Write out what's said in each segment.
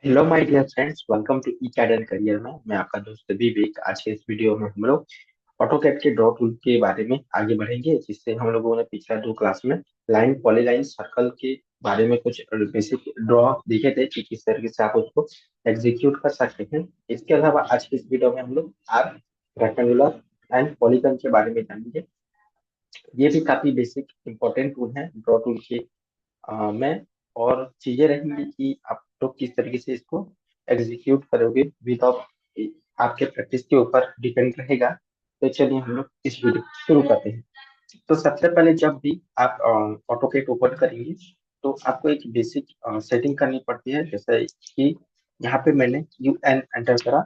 Hello my dear friends, welcome to E CAD and career में। मैं आपका दोस्त विवेक। आज के इस वीडियो में हम लोग ऑटोकैड के ड्रॉ टूल के बारे में आगे बढ़ेंगे, जिससे हम लोगों ने पिछला दो क्लास में लाइन, पॉलीलाइन, सर्कल के बारे में कुछ बेसिक ड्रॉ देखे थे कि किस तरीके से आप उसको एग्जीक्यूट कर सकते हैं। इसके अलावा आज के इस वीडियो में हम लोग आर्क, रेक्टेंगुलर एंड पॉलीगन के बारे में जानेंगे। ये भी काफी बेसिक इंपॉर्टेंट टूल है ड्रॉ टूल के में। और चीजें रहेंगी कि आप लोग किस तरीके से इसको एग्जीक्यूट करोगे विदाउट, आपके प्रैक्टिस के ऊपर डिपेंड रहेगा। तो चलिए हम लोग इस वीडियो को शुरू करते हैं। तो सबसे पहले जब भी आप ऑटोकैड ओपन करेंगे तो आपको एक बेसिक सेटिंग करनी पड़ती है, जैसे कि यहाँ पे मैंने यू एन एंटर करा।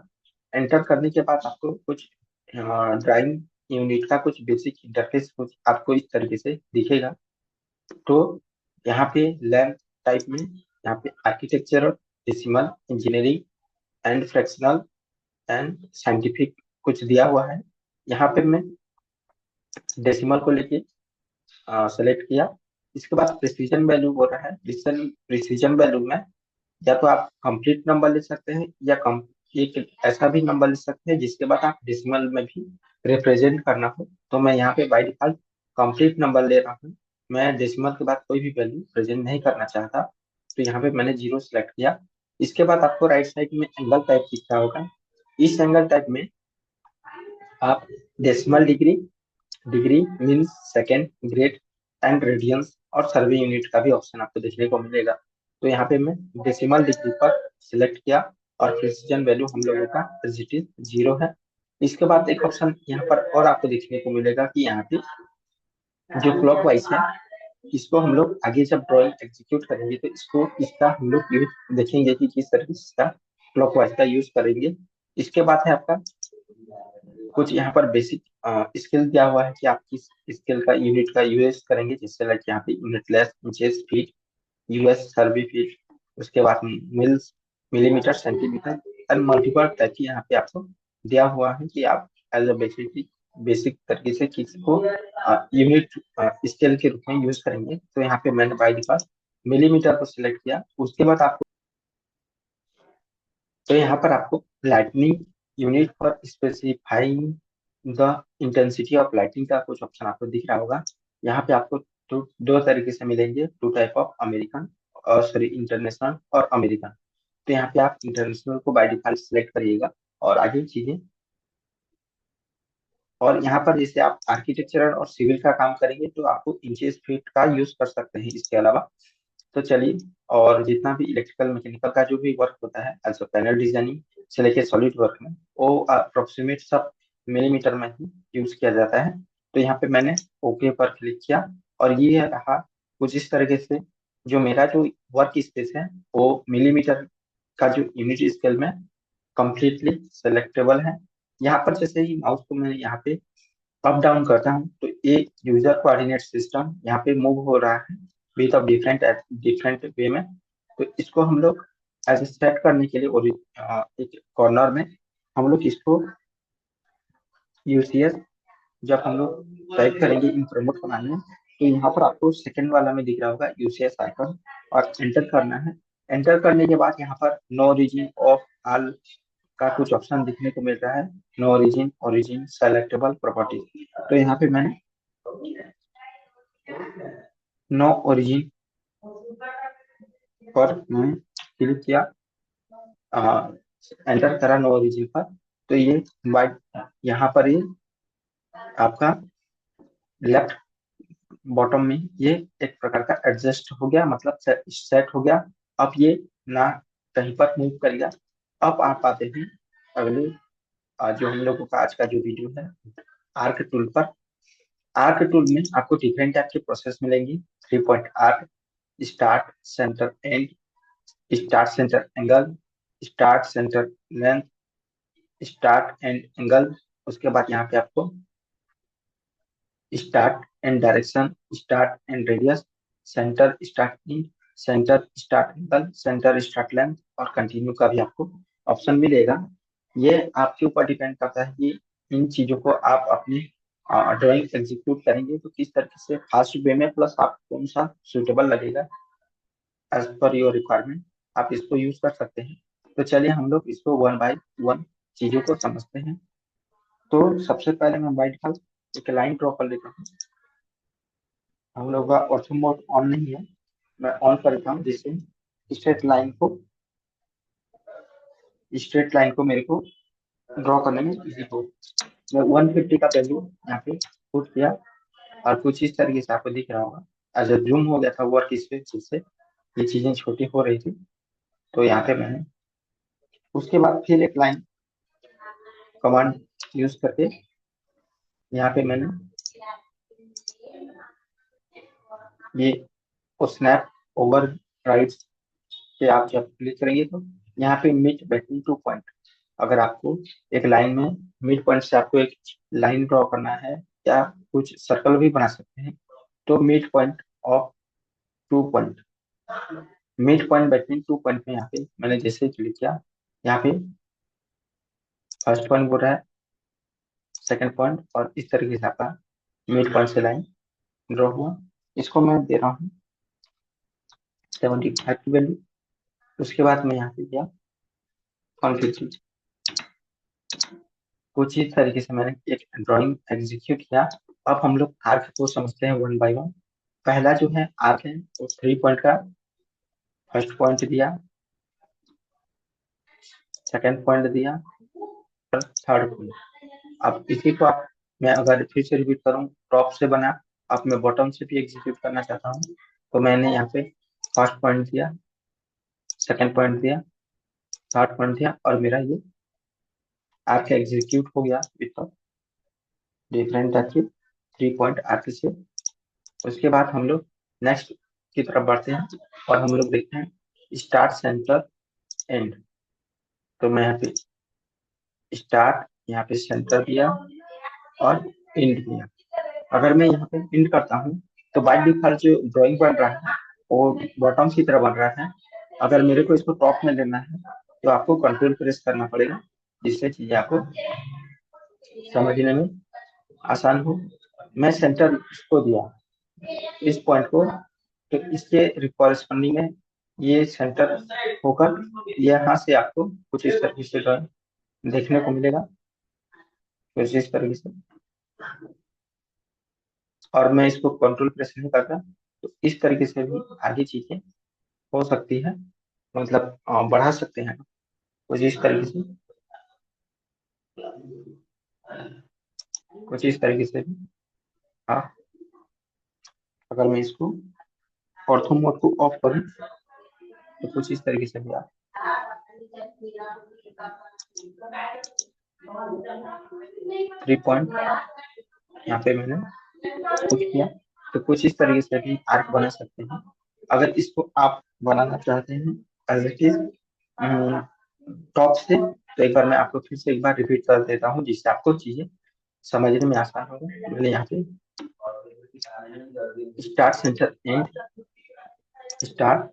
एंटर करने के बाद आपको कुछ ड्राइंग यूनिट का कुछ बेसिक इंटरफेस कुछ आपको इस तरीके से दिखेगा। तो यहाँ पे लैब टाइप में यहाँ पे architecture, decimal, engineering and fractional and scientific कुछ दिया हुआ है। यहाँ पे मैं डेसिमल को लेके सेलेक्ट किया। इसके बाद प्रिसीजन वैल्यू हो रहा है। प्रिसीजन वैल्यू में या तो आप कंप्लीट नंबर ले सकते हैं या कम एक ऐसा भी नंबर ले सकते हैं जिसके बाद आप डेसिमल में भी रिप्रेजेंट करना हो। तो मैं यहाँ पे बाय डिफॉल्ट कंप्लीट नंबर ले रहा हूँ। मैं डेसिमल के बाद कोई भी वैल्यू प्रेजेंट नहीं करना चाहता, तो यहाँ पे मैंने जीरो सेलेक्ट किया। इसके बाद आपको राइट साइड में एंगल टाइप दिख रहा होगा। इस एंगल टाइप में आप decimal degree, degree means, second, grade and radians और सर्वे यूनिट का भी ऑप्शन आपको देखने को मिलेगा। तो यहाँ पे मैं डेसिमल डिग्री पर सिलेक्ट किया और प्रिसीजन वैल्यू हम लोगों का इट इज जीरो है। इसके बाद एक ऑप्शन यहाँ पर और आपको देखने को मिलेगा कि यहाँ पे जो क्लॉक वाइज है, इसको हम लोग आगे जब ड्राइंग एग्जीक्यूट करेंगे तो इसको इसका हम लोग यूज देखेंगे कि किस तरीके से इसका क्लॉक वाइज का यूज करेंगे। इसके बाद है आपका कुछ यहाँ पर बेसिक स्किल दिया हुआ है कि आप किस स्किल का यूनिट का यूएस करेंगे, जैसे लाइक यहाँ पे unit less, inches, feet, US survey feet. उसके बाद mils, millimeter, centimeter and multiple type की यहाँ पे आपको दिया हुआ है कि आप एज अ बेसिक बेसिक तरीके से किसको यूनिट स्केल के रूप में यूज करेंगे। तो यहाँ पे मैंने बाई डिफॉल्ट मिलीमीटर को सिलेक्ट किया। उसके बाद आपको, तो यहाँ पर आपको lightning unit for specifying the intensity of lighting का कुछ ऑप्शन आपको दिख रहा होगा। यहाँ पे आपको दो तरीके से मिलेंगे, टू टाइप ऑफ अमेरिकन और सॉरी इंटरनेशनल और अमेरिकन। तो यहाँ पे आप इंटरनेशनल को बाय डिफॉल्ट सिलेक्ट करिएगा और आगे चीजें। और यहाँ पर जैसे आप आर्किटेक्चरल और सिविल का काम करेंगे तो आपको इंचेस फीट का यूज कर सकते हैं इसके अलावा। तो चलिए, और जितना भी इलेक्ट्रिकल मैकेनिकल का जो भी वर्क होता है एज पैनल डिजाइनिंग से लेके सॉलिड वर्क में, वो अप्रोक्सीमेट सब मिलीमीटर में ही यूज किया जाता है। तो यहाँ पे मैंने ओके पर क्लिक किया और ये रहा कुछ इस तरीके से। जो मेरा जो वर्क स्पेस है वो मिलीमीटर का जो यूनिट स्केल में कंप्लीटली सेलेक्टेबल है। यहाँ पर जैसे ही माउस को मैं यहाँ पे अप डाउन करता हूँ तो ये यूजर कोऑर्डिनेट सिस्टम यहाँ पे मूव हो रहा है with of different different way में। तो इसको हम लोग एज सेट करने के लिए और एक कॉर्नर में हम लोग इसको यूसीएस जब हम लोग टाइप करेंगे इन प्रमोट कमांड में, तो यहाँ पर आपको सेकंड वाला में दिख रहा होगा यूसीएस आइकन और एंटर करना है। एंटर करने के बाद यहाँ पर नो ओरिजिन ऑफ ऑल का कुछ ऑप्शन दिखने को मिल रहा है। No origin, origin, selectable properties. तो यहाँ पे मैंने नो ओरिजिन पर मैं क्लिक किया, एंटर करा नो ओरिजिन पर। तो ये बाय यहाँ पर ये आपका लेफ्ट बॉटम में ये एक प्रकार का एडजस्ट हो गया, मतलब सेट हो गया। अब ये ना कहीं पर मूव करेगा। अब आप आते हैं अगले जो हम लोगों का आज का जो वीडियो है, आर्क टूल पर। आर्क टूल में आपको डिफरेंट टाइप के प्रोसेस मिलेंगी। Three point arc, start, centre, and, start centre angle, start centre length, start and angle. उसके बाद यहाँ पे आपको start and direction, start and radius, centre start in, centre start angle, centre start length और continue का भी आपको option मिलेगा। ये आपके ऊपर डिपेंड करता है कि इन चीजों को आप अपनी ड्राइंग एग्जीक्यूट करेंगे तो किस तरीके से फास्ट वे में, प्लस आपको कौन सा सुटेबल लगेगा एज पर योर रिक्वायरमेंट, आप इसको यूज कर सकते हैं। तो चलिए हम लोग इसको वन बाय वन चीजों को समझते हैं। तो सबसे पहले मैं बाइट का एक लाइन ड्रॉ कर लेता हूँ। हम लोग का ऑर्थो मोड ऑन नहीं है, मैं ऑन करता हूँ जिससे स्ट्रेट लाइन को मेरे को ड्रॉ करने में इजी हो। मैं 150 का वैल्यू यहाँ पे पुट किया और कुछ इस तरीके से आपको दिख रहा होगा। आज जूम हो गया था वर्क स्पेस से, ये चीजें छोटी हो रही थी, तो यहाँ पे मैंने उसके बाद फिर एक लाइन कमांड यूज करके यहाँ पे मैंने ये स्नैप ओवर राइट पे आप जब क्लिक करेंगे तो यहाँ पे मिड बिटवीन 2 पॉइंट, अगर आपको एक लाइन में मिड पॉइंट से आपको एक लाइन ड्रॉ करना है या कुछ सर्कल भी बना सकते हैं, तो mid point of 2 point, mid point between 2 point में यहाँ पे मैंने जैसे क्लिक किया, यहाँ पे फर्स्ट पॉइंट बोल रहा है, सेकंड पॉइंट, और इस तरीके से आपका मिड पॉइंट से लाइन ड्रॉ हुआ। इसको मैं दे रहा हूँ 75 की वैल्यू। उसके बाद मैं यहाँ पे दिया 150। कुछ इस तरीके से मैंने एक ड्राइंग एग्जीक्यूट किया। अब हम लोग आर्क को समझते हैं वन बाय वन। पहला जो है आर्क है वो 3 पॉइंट का, फर्स्ट पॉइंट दिया, सेकंड पॉइंट दिया और थर्ड पॉइंट। अब इसी को आप, मैं अगर फिर से रिपीट करूँ, टॉप से बना, अब मैं बॉटम से भी एग्जीक्यूट करना चाहता हूँ, तो मैंने यहाँ पे फर्स्ट पॉइंट दिया, सेकंड पॉइंट दिया, थर्ड पॉइंट दिया, और मेरा ये आर्क एग्जीक्यूट हो गया विथ डिफरेंट टाइप के 3 पॉइंट आर्क से। उसके बाद हम लोग नेक्स्ट की तरफ बढ़ते हैं और हम लोग देखते हैं स्टार्ट, सेंटर, एंड। तो मैं यहाँ पे स्टार्ट, यहाँ पे सेंटर दिया और एंड दिया। अगर मैं यहाँ पे एंड करता हूँ तो बाय डिफॉल्ट जो ड्राइंग बन रहा है वो बॉटम की तरह बन रहा है। अगर मेरे को इसको टॉप में लेना है तो आपको कंट्रोल प्रेस करना पड़ेगा, जिससे चीजें आपको समझने में आसान हो। मैं सेंटर इसको दिया, इस पॉइंट को, तो इसके कॉरेस्पॉन्डिंग में ये सेंटर होकर यहाँ से आपको कुछ इस तरीके से ड्राइंग देखने को मिलेगा, कुछ इस तरीके से। और मैं इसको कंट्रोल प्रेस नहीं करता तो इस तरीके से भी आगे चीजें हो सकती है, मतलब बढ़ा सकते हैं कुछ इस तरीके से, कुछ इस तरीके से भी। हाँ, अगर मैं इसको ऑर्थो मोड को ऑफ करूं तो कुछ इस तरीके से भी आप 3 पॉइंट यहाँ पे मैंने कुछ किया, तो कुछ इस तरीके से भी आर्क बना सकते हैं। अगर इसको आप बनाना चाहते हैं एज इट इज टॉप से, तो एक बार मैं आपको फिर से एक बार रिपीट कर देता हूँ जिससे आपको चीजें समझने में आसान होगा। मैंने यहाँ पे start, centre, and, start,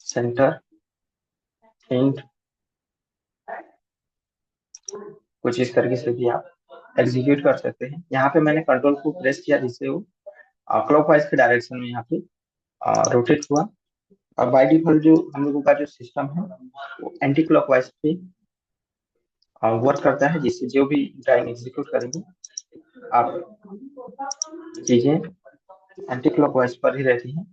centre, and, कुछ इस तरीके से भी आप एग्जीक्यूट कर सकते हैं। यहाँ पे मैंने कंट्रोल को प्रेस किया जिससे वो क्लॉकवाइज के डायरेक्शन में यहाँ पे रोटेट हुआ। और बाय डिफॉल्ट जो हम लोगों का जो सिस्टम है वो एंटी क्लॉकवाइज पे वर्क करता है, जिससे जो भी ड्राइंग एग्जीक्यूट करेंगे आप चीजें एंटी क्लॉकवाइज पर ही रहती हैं।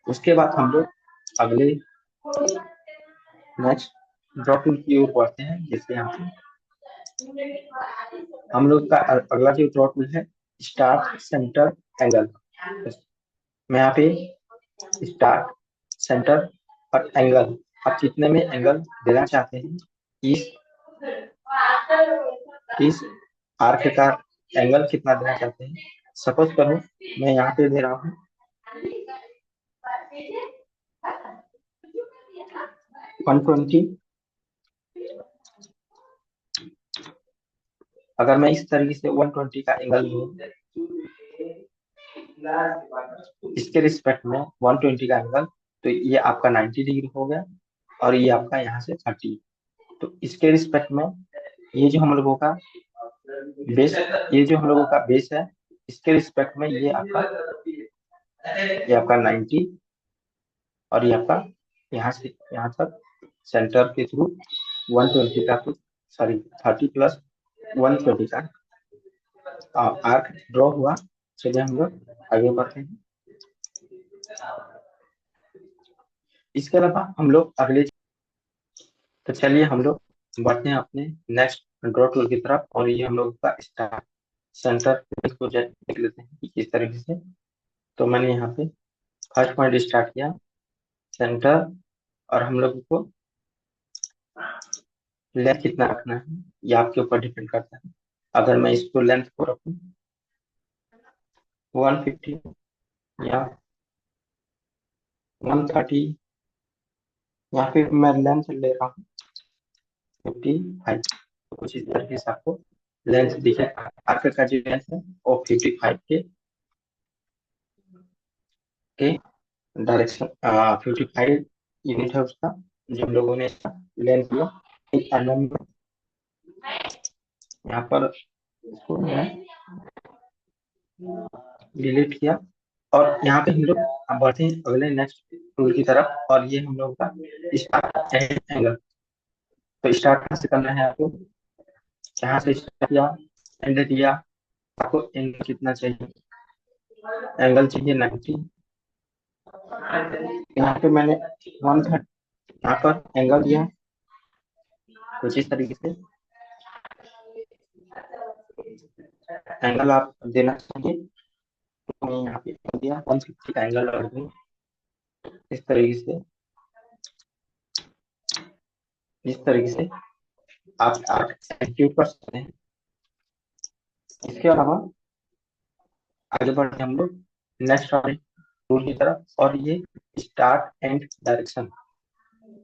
उसके बाद हम लोग अगले नेक्स्ट ड्रॉ टूल की ओर बढ़ते हैं। जैसे यहाँ पे हम लोग का अगला जो ड्रॉ टूल है स्टार्ट, सेंटर, एंगल। मैं यहाँ पे स्टार्ट, सेंटर और एंगल, आप कितने में एंगल देना चाहते हैं, इस इस आर्क का एंगल कितना देना चाहते हैं। सपोज करो मैं यहाँ पे दे रहा हूँ 120। अगर मैं इस तरीके से 120 का एंगल लूँ, इसके रिस्पेक्ट में 120 का एंगल, तो ये आपका 90 डिग्री हो गया और ये आपका यहाँ से 30। तो इसके रिस्पेक्ट में ये जो हम लोगों का बेस, ये जो हम लोगों का बेस है, इसके रिस्पेक्ट में ये आपका ये आपका 90 और ये आपका यहाँ से यहाँ तक सेंटर के थ्रू 120 का, सॉरी 30 प्लस 120 का आर्क ड्रॉ हुआ। चलिए हम लोग आगे बढ़ते हैं। इसके अलावा हम लोग अगले, तो चलिए हम लोग बढ़ते हैं अपने नेक्स्ट ड्रॉ टूल की तरफ, और ये हम लोग का स्टार सेंटर इसको देख लेते हैं कि किस तरीके से। तो मैंने यहाँ पे फर्स्ट पॉइंट स्टार्ट किया सेंटर, और हम लोग को लेंथ कितना रखना है ये आपके ऊपर डिपेंड करता है। अगर मैं इसको लेंथ को रखूं 150 या 130, या फिर मैं लेंथ ले रहा हूँ 55, तो कुछ इस तरीके से आपको लेंथ दिखेगा। आर्क का जो लेंथ है वो 55 के डायरेक्शन 55 यूनिट है उसका, जो हम लोगों ने इसका लेंथ लिया एक एमएम में। यहाँ पर इसको मैं डिलीट किया, और यहाँ पे हम लोग अब बढ़ते हैं अगले नेक्स्ट टूल की तरफ, और ये हम लोग का स्टार्ट एंगल। तो स्टार्ट कहाँ से करना है आपको, यहाँ से स्टार्ट किया एंड दिया। आपको एंगल कितना चाहिए, एंगल चाहिए 90। यहाँ पे मैंने 130 यहाँ पर एंगल दिया कुछ इस तरीके से। एंगल आप देना चाहिए, तो मैं यहाँ पे दिया 150 का एंगल लगा दूँ इस तरीके से। इस तरीके से आप एग्जीक्यूट कर सकते हैं। इसके अलावा आगे बढ़ते हम लोग नेक्स्ट टूल की तरफ, और ये स्टार्ट एंड डायरेक्शन।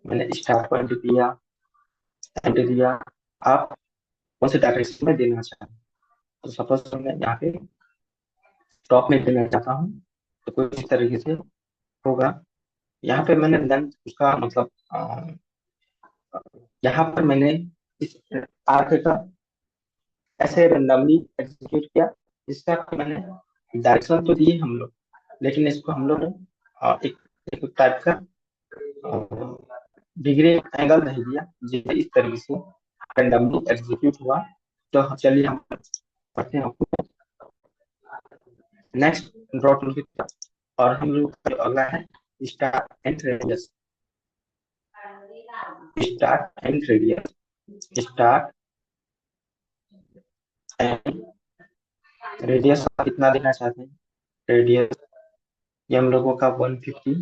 मैंने स्टार्ट पॉइंट दिया, एंड दिया, आप कौन से डायरेक्शन में देना चाहते हैं। तो सपोज मैं यहाँ पे टॉप में देना चाहता हूँ, तो कुछ इस तरीके से होगा। यहाँ पे मैंने लेंथ उसका मतलब यहाँ पर मैंने इस आर्क का ऐसे रैंडमली एग्जीक्यूट किया। इसका मैंने डायरेक्शन तो दिए हम लोग, लेकिन इसको हम लोग ने एक एक टाइप का डिग्री एंगल नहीं दिया, जिससे इस तरीके से रैंडमली एग्जीक्यूट हुआ। तो चलिए हम पढ़ते हैं नेक्स्ट ड्रॉ टूल की तरफ, और हम लोग का जो अगला है star and radius. Star and radius, star and radius कितना देना चाहते हैं। रेडियस ये हम लोगों का 150।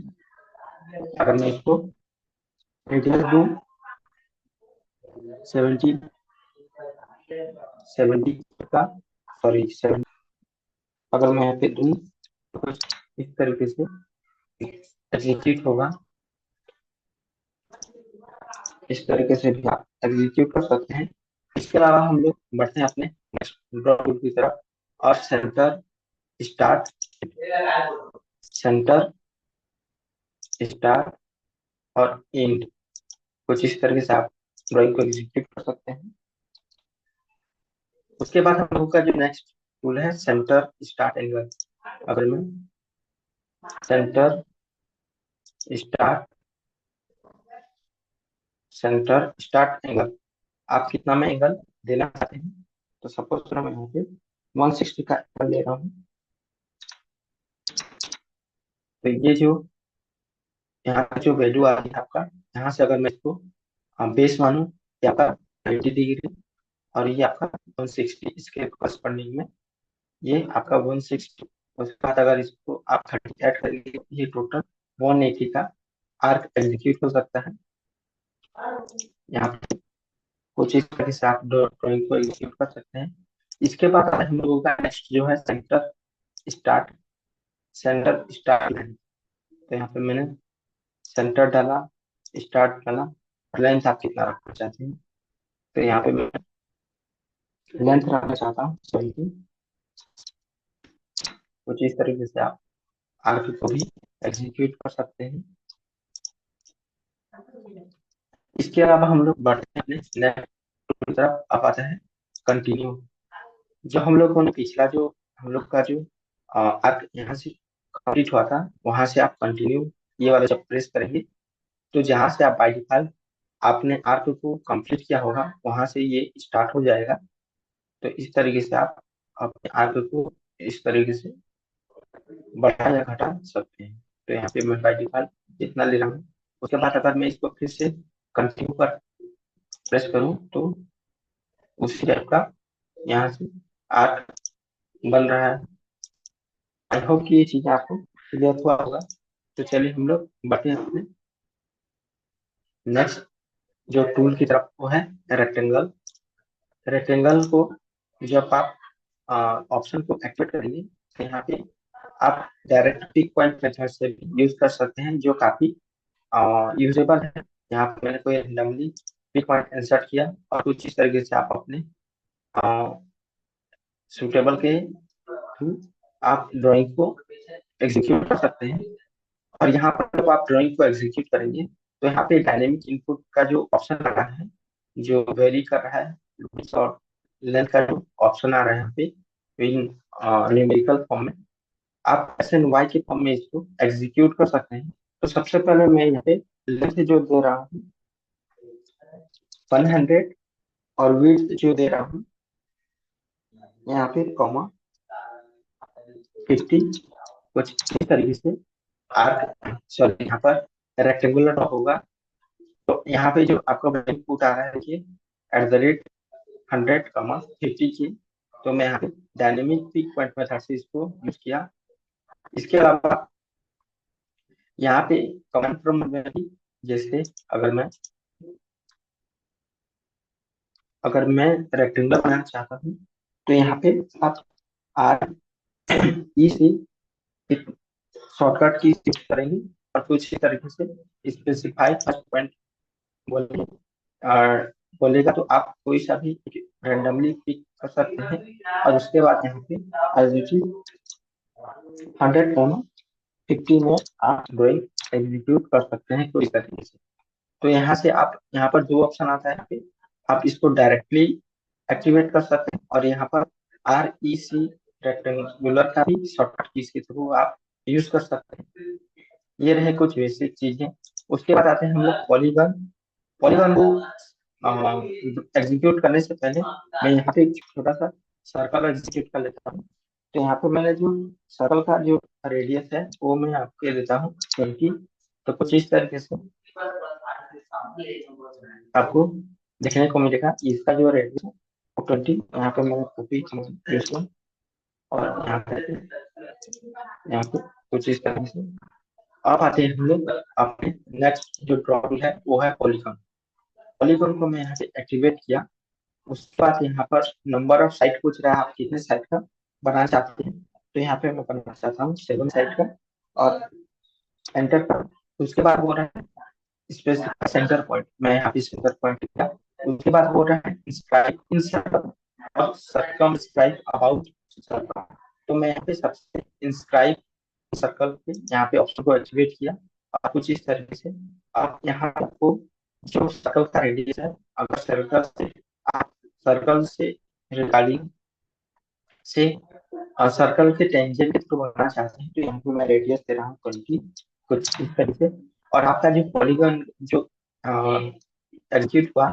अगर मैं इसको रेडियस दूं 70 70 का, सॉरी 70, अगर मैं यहाँ पे दूं तो कुछ इस तरीके से एग्जीक्यूट होगा। इस तरीके से भी आप एग्जीक्यूट कर सकते हैं। इसके अलावा हम लोग बढ़ते हैं अपने नेक्स्ट ड्रॉ टूल की तरफ, और सेंटर स्टार्ट सेंटर स्टार्ट और एंड, कुछ इस तरीके से आप ड्राइंग को एग्जीक्यूट कर सकते हैं। उसके बाद हम लोग का जो नेक्स्ट टूल है सेंटर स्टार्ट एंगल। अगर मैं centre start centre start angle, आप कितना में एंगल देना चाहते हैं। तो सपोज मैं यहाँ पे 160 का एंगल ले रहा हूँ। तो ये जो यहाँ का जो वैल्यू आ रही है आपका, यहाँ से अगर मैं इसको बेस मानूं, ये आपका 90 डिग्री, और ये आपका 160, इसके करस्पॉन्डिंग में ये आपका 160। उसके बाद अगर इसको आप 30 ऐड करेंगे तो ये टोटल 180 का आर्क एग्जीक्यूट हो सकता है। यहाँ पे कुछ इस तरह से आप ड्राइंग को एग्जीक्यूट कर सकते हैं। इसके बाद हम लोगों का नेक्स्ट जो है स्टार्ट सेंटर स्टार्ट लाइन। तो यहाँ पे मैंने सेंटर डाला, स्टार्ट डाला, लेंथ आप कितना रखना चाहते हैं। तो यहाँ पे मैं लेंथ रखना चाहता हूँ 70। कुछ इस तरीके से आप आर्क को भी एग्जीक्यूट कर सकते हैं। इसके अलावा हम लोग बढ़ते हैं अपने नेक्स्ट की तरफ। अब आता है कंटिन्यू। जो हम लोगों ने पिछला जो हम लोग का जो आर्क यहाँ से कंप्लीट हुआ था वहां से आप कंटिन्यू ये वाला जब प्रेस करेंगे तो जहां से आप बाय डिफॉल्ट आपने आर्क को कंप्लीट किया होगा वहां से ये स्टार्ट हो जाएगा। तो इस तरीके से आप अपने आर्क को इस तरीके से बढ़ा या घटा सकते हैं। तो यहाँ पे मैं बाय डिफॉल्ट इतना ले रहा हूँ। उसके बाद अगर मैं इसको फिर से कंटिन्यू पर प्रेस करूँ तो उसी टाइप का यहाँ से आर्क बन रहा है। आई होप कि ये चीज आपको क्लियर हुआ होगा। तो चलिए हम लोग बढ़ते हैं अपने नेक्स्ट जो टूल की तरफ, वो है रेक्टेंगल। रेक्टेंगल को जब आप ऑप्शन को एक्टिवेट करेंगे तो यहाँ पे आप डायरेक्ट पिक पॉइंट मेथड से भी यूज कर सकते हैं जो काफी यूजेबल है। यहाँ पे मैंने कोई रैंडमली पिक पॉइंट इंसर्ट किया और कुछ इस तरीके से आप अपने सुटेबल के थ्रू आप ड्राइंग को एग्जीक्यूट कर सकते हैं। और यहाँ पर जब आप ड्राइंग को एग्जीक्यूट करेंगे तो यहाँ पे डायनेमिक इनपुट का जो ऑप्शन आ रहा है जो वेरी कर रहा है width और लेंथ का जो ऑप्शन आ रहा है यहाँ पे इन न्यूमेरिकल फॉर्म में आप एस एंड वाई के फॉर्म में इसको एग्जीक्यूट कर सकते हैं। तो सबसे पहले मैं यहाँ पे लेंथ जो दे रहा हूँ 100 और विड्थ जो दे रहा हूँ यहाँ पे कॉमा 50 कुछ इस तरीके से आर्क सॉरी यहाँ पर रेक्टेंगुलर ड्रॉप होगा। तो यहाँ पे जो आपका इनपुट आ रहा है देखिए @100, 50 की। तो मैं यहाँ पे डायनेमिक पिक पॉइंट मेथड से इसको यूज किया। इसके अलावा यहाँ पे कमांड प्रॉम्प्ट में भी जैसे अगर मैं रेक्टेंगल बनाना चाहता हूँ तो यहाँ पे आप आर ई से एक शॉर्टकट की यूज करेंगे और कुछ इस तरीके से स्पेसिफाई फर्स्ट पॉइंट बोलेंगे और बोलेगा तो आप कोई सा भी रैंडमली पिक कर सकते हैं। और उसके बाद यहाँ पे एज इट इज 100, 50 में आप ड्राइंग एग्जीक्यूट कर सकते हैं कोई तरीके से। तो यहाँ से आप यहाँ पर जो ऑप्शन आता है यहाँ पे आप इसको डायरेक्टली एक्टिवेट कर सकते हैं और यहाँ पर REC रेक्टेंगुलर का भी शॉर्टकट कीज के थ्रू आप यूज कर सकते हैं। ये रहे कुछ बेसिक चीजें। उसके बाद आते हैं हम लोग पॉलीगन। पॉलीगन को एग्जीक्यूट करने से पहले मैं यहाँ पे एक छोटा सा सर्कल एग्जीक्यूट कर लेता हूँ। तो यहाँ पे मैंने जो सर्कल का जो रेडियस है वो मैं आपके देता हूँ 20। तो कुछ इस तरीके से आपको देखने को मिलेगा इसका जो रेडियस है वो 20। यहाँ पे मैंने कॉपी और यहाँ पे कुछ इस तरह से। अब आते हैं हम लोग अपने नेक्स्ट जो ड्रॉइंग है वो है पॉलीगन। पॉलीगन को मैं यहाँ पे एक्टिवेट किया। उसके बाद यहाँ पर नंबर ऑफ साइड पूछ रहा है आप कितने साइड का बनाना चाहते हैं। तो यहाँ पे मैं बनाना चाहता हूँ 7 साइड का और एंटर कर। उसके बाद बोल रहा है स्पेसिफिक सेंटर पॉइंट, मैं यहाँ पे सेंटर पॉइंट किया। उसके बाद बोल रहा है इंस्क्राइब इन सर्कल और सर्कमस्क्राइब अबाउट सर्कल। तो मैं यहाँ पे सबसे इंस्क्राइब सर्कल पे यहाँ पे ऑप्शन को एक्टिवेट किया और कुछ इस तरीके से आप यहाँ आपको जो सर्कल का रेडियस है अगर सर्कल से रिगार्डिंग से सर्कल के टेंजेंट के थ्रू बनाना चाहते हैं तो यहाँ पे मैं रेडियस दे रहा हूँ 20 कुछ इस तरीके से। और आपका जो पॉलीगन जो एग्जीक्यूट हुआ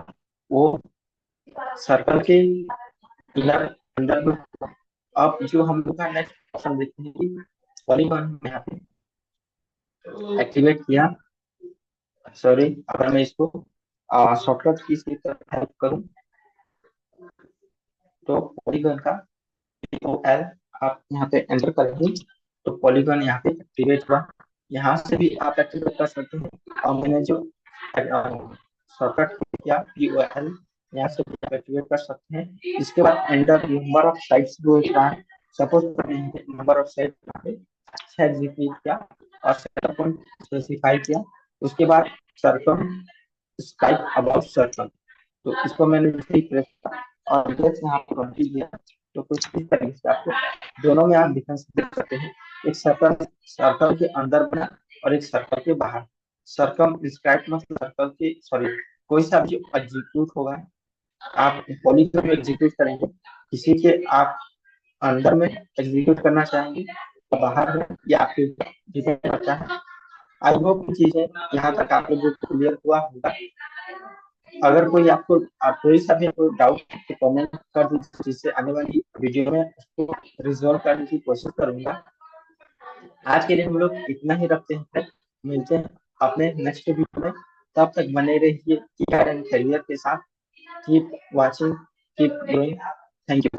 वो सर्कल के इनर अंदर में। अब जो हम लोग का नेक्स्ट ऑप्शन देखते हैं कि पॉलीगन में यहाँ पे एक्टिवेट किया। सॉरी अगर मैं इसको शॉर्टकट की से हेल्प करूँ तो पॉलीगन का POL आप यहाँ पे एंटर करेंगे तो पॉलीगन यहाँ पे एक्टिवेट हुआ। यहाँ से भी आप एक्टिवेट कर सकते हैं और मैंने जो शॉर्टकट किया POL यहाँ से भी आप एक्टिवेट कर सकते हैं। इसके बाद एंटर नंबर ऑफ साइड्स जो रहा है suppose number of side execute किया और सेटअप पॉइंट स्पेसिफाई किया। उसके बाद सर्कल स्ट्राइक अबाउट सर्कल। तो इसको मैंने जैसे ही प्रेस किया और रिफ्लेक्स यहाँ पर कंप्लीट किया तो कुछ इस तरीके से आपको दोनों में आप डिफरेंस देख सकते हैं। एक सर्कल सर्कल के अंदर बना और एक सर्कल के बाहर। सर्कल इंस्क्राइब मतलब सर्कल के सॉरी कोई सा भी एग्जीक्यूट होगा आप पॉलीगन में एग्जीक्यूट करेंगे किसी के आप अंदर में एग्जीक्यूट करना चाहेंगे बाहर है या आपके डिपेंड करता है। आई होप ये चीजें यहाँ तक आप लोगों को क्लियर हुआ होगा। अगर कोई आपको कोई सा भी कोई डाउट तो कमेंट कर दीजिए, जिससे आने वाली वीडियो में उसको रिजॉल्व करने की कोशिश करूंगा। आज के लिए हम लोग इतना ही रखते हैं, मिलते हैं अपने नेक्स्ट वीडियो में। तब तक बने रहिए करियर के साथ। Keep watching, keep growing. Thank you.